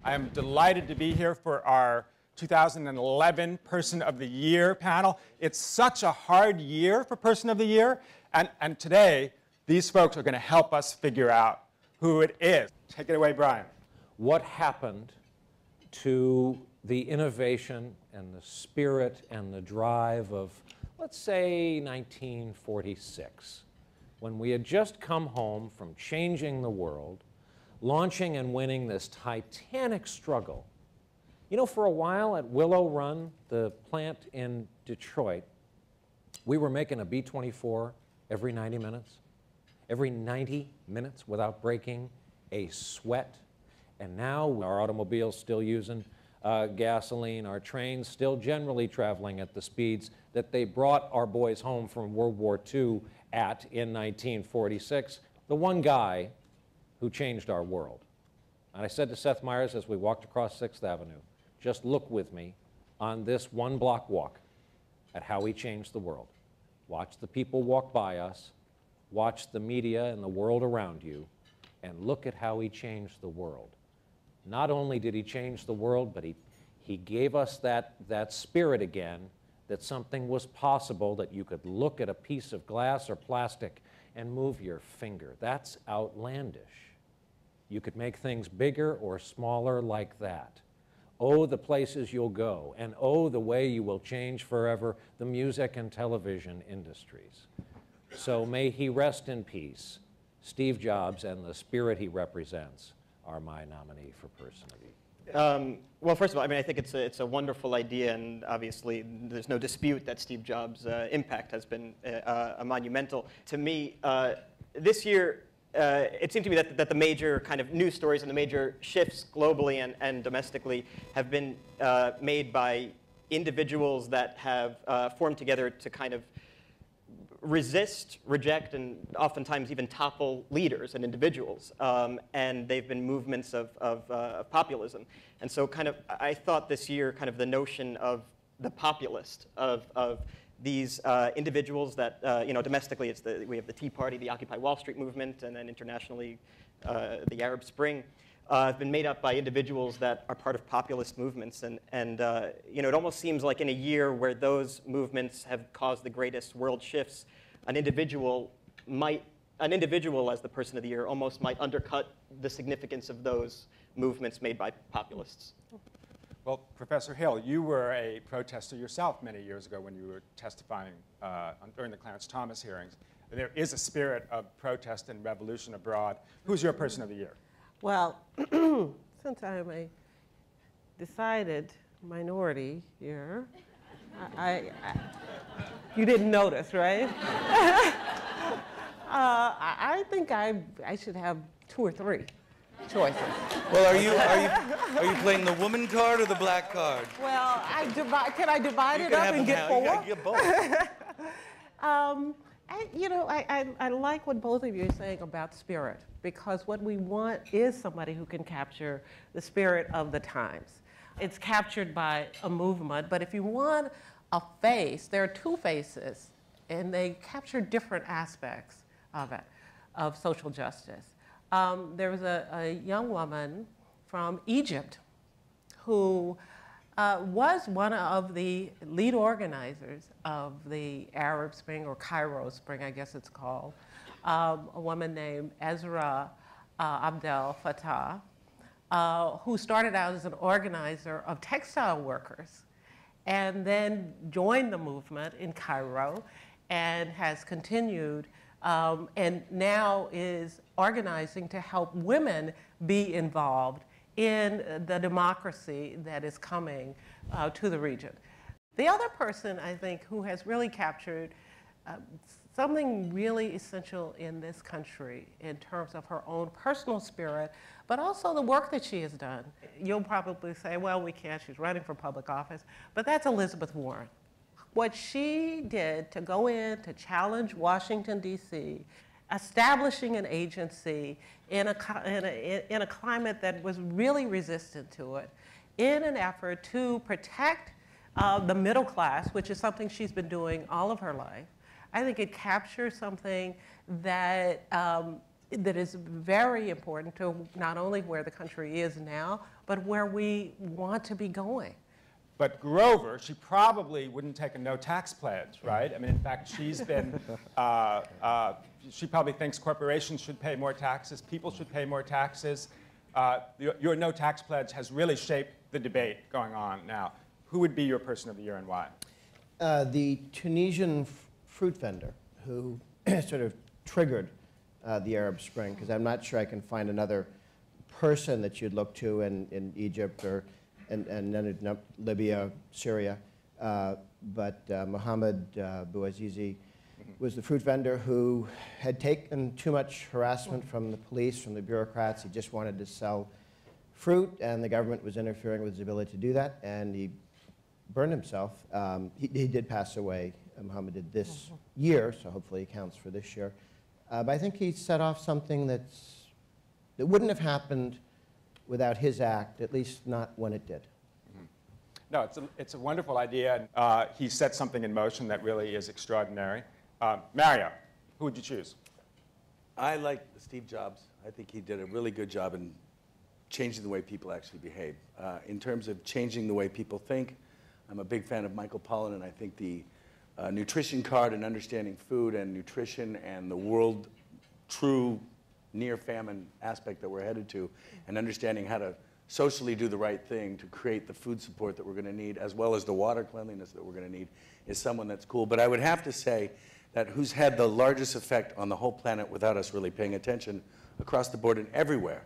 I am delighted to be here for our 2011 Person of the Year panel. It's such a hard year for Person of the Year, and today, these folks are going to help us figure out who it is. Take it away, Brian. What happened to the innovation and the spirit and the drive of, let's say, 1946, when we had just come home from changing the world, launching and winning this titanic struggle? You know, for a while at Willow Run, the plant in Detroit, we were making a B-24 every 90 minutes. Every 90 minutes without breaking a sweat. And now our automobiles still using gasoline, our trains still generally traveling at the speeds that they brought our boys home from World War II at in 1946. The one guy who changed our world. And I said to Seth Meyers as we walked across 6th Avenue, just look with me on this one-block walk at how he changed the world. Watch the people walk by us, watch the media and the world around you, and look at how he changed the world. Not only did he change the world, but he gave us that spirit again, that something was possible, that you could look at a piece of glass or plastic and move your finger. That's outlandish. You could make things bigger or smaller like that. Oh, the places you'll go, and oh, the way you will change forever the music and television industries. So may he rest in peace. Steve Jobs and the spirit he represents are my nominee for Person of the Year. Well, first of all, I mean, I think it's a wonderful idea, and obviously there's no dispute that Steve Jobs' impact has been monumental. To me, this year, it seemed to me that the major kind of news stories and the major shifts globally and domestically have been made by individuals that have formed together to kind of resist, reject, and oftentimes even topple leaders and individuals. And they've been movements of populism. And so kind of, I thought this year kind of the notion of the populist, of these individuals that, you know, domestically we have the Tea Party, the Occupy Wall Street movement, and then internationally the Arab Spring, have been made up by individuals that are part of populist movements. And you know, it almost seems like in a year where those movements have caused the greatest world shifts, an individual as the Person of the Year almost might undercut the significance of those movements made by populists. Well, Professor Hill, you were a protester yourself many years ago when you were testifying during the Clarence Thomas hearings. There is a spirit of protest and revolution abroad. Who's your Person of the Year? Well, since I'm a decided minority here, you didn't notice, right? I think I should have 2 or 3 choices. Well, are you playing the woman card or the black card? Well, can I divide it up and get 4? You gotta get both. You know, I like what both of you are saying about spirit, because what we want is somebody who can capture the spirit of the times. It's captured by a movement, but if you want a face, there are 2 faces, and they capture different aspects of it, of social justice. There was a young woman from Egypt who was one of the lead organizers of the Arab Spring, or Cairo Spring, I guess it's called, a woman named Ezra Abdel Fattah, who started out as an organizer of textile workers and then joined the movement in Cairo and has continued and now is organizing to help women be involved in the democracy that is coming to the region. The other person, I think, who has really captured something really essential in this country in terms of her own personal spirit, but also the work that she has done. You'll probably say, well, we can't, she's running for public office, but that's Elizabeth Warren. What she did to go in to challenge Washington, D.C., establishing an agency in a climate that was really resistant to it, in an effort to protect the middle class, which is something she's been doing all of her life. I think it captures something that that is very important to not only where the country is now, but where we want to be going. But Grover, she probably wouldn't take a no tax pledge, right? I mean, in fact, she's been, she probably thinks corporations should pay more taxes, people should pay more taxes. Your no tax pledge has really shaped the debate going on now. Who would be your person of the year and why? The Tunisian fruit vendor who sort of triggered the Arab Spring, because I'm not sure I can find another person that you'd look to in Egypt or and Libya, Syria. But Mohammed Bouazizi was the fruit vendor who had taken too much harassment from the police, from the bureaucrats. He just wanted to sell fruit, and the government was interfering with his ability to do that, and he burned himself. He did pass away. Mohammed did this year, so hopefully it counts for this year. But I think he set off something that wouldn't have happened without his act, at least not when it did. No, it's a wonderful idea. He set something in motion that really is extraordinary. Mario, who would you choose? I like Steve Jobs. I think he did a really good job in changing the way people actually behave. In terms of changing the way people think, I'm a big fan of Michael Pollan, and I think the nutrition card and understanding food and nutrition and the world true near-famine aspect that we're headed to, and understanding how to socially do the right thing to create the food support that we're going to need, as well as the water cleanliness that we're going to need, is someone that's cool. But I would have to say that who's had the largest effect on the whole planet without us really paying attention across the board and everywhere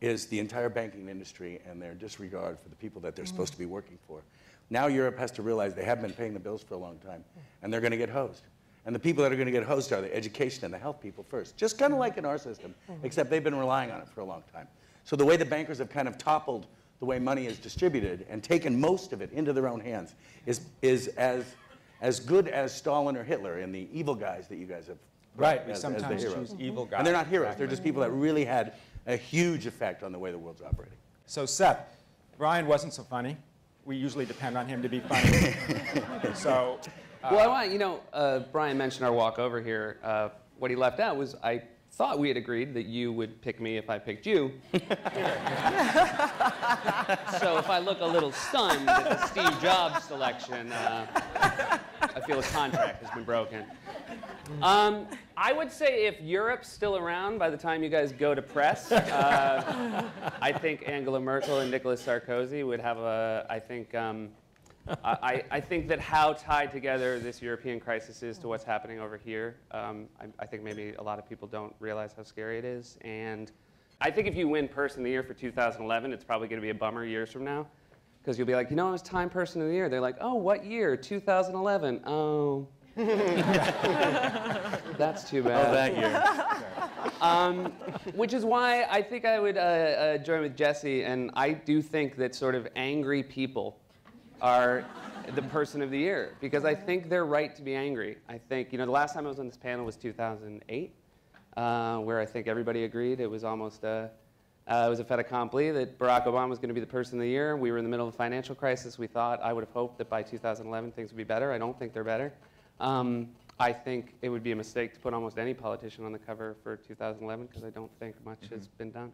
is the entire banking industry and their disregard for the people that they're supposed to be working for. Now Europe has to realize they have been paying the bills for a long time, and they're going to get hosed. And the people that are going to get hosed are the education and the health people first, just kind of like in our system, except they've been relying on it for a long time. So the way the bankers have kind of toppled the way money is distributed and taken most of it into their own hands is as good as Stalin or Hitler in the evil guys that you guys have Right, we as sometimes the heroes. choose evil guys. And they're not heroes, they're just people that really had a huge effect on the way the world's operating. So Seth, Brian wasn't so funny. We usually depend on him to be funny. So, well, I want, you know, Brian mentioned our walk over here. What he left out was I thought we had agreed that you would pick me if I picked you. So if I look a little stunned at the Steve Jobs selection, I feel a contract has been broken. I would say if Europe's still around by the time you guys go to press, I think Angela Merkel and Nicolas Sarkozy would have a, I think that how tied together this European crisis is to what's happening over here, I think maybe a lot of people don't realize how scary it is. And I think if you win Person of the Year for 2011, it's probably going to be a bummer years from now. Because you'll be like, you know, I was Time Person of the Year. They're like, oh, what year? 2011. Oh. That's too bad. Oh, that year. Which is why I think I would join with Jesse, and I do think that sort of angry people are the Person of the Year, because I think they're right to be angry. I think, you know, the last time I was on this panel was 2008, where I think everybody agreed it was almost it was a fait accompli that Barack Obama was going to be the Person of the Year. We were in the middle of a financial crisis. We thought, I would have hoped that by 2011 things would be better. I don't think they're better. I think it would be a mistake to put almost any politician on the cover for 2011 because I don't think much has been done.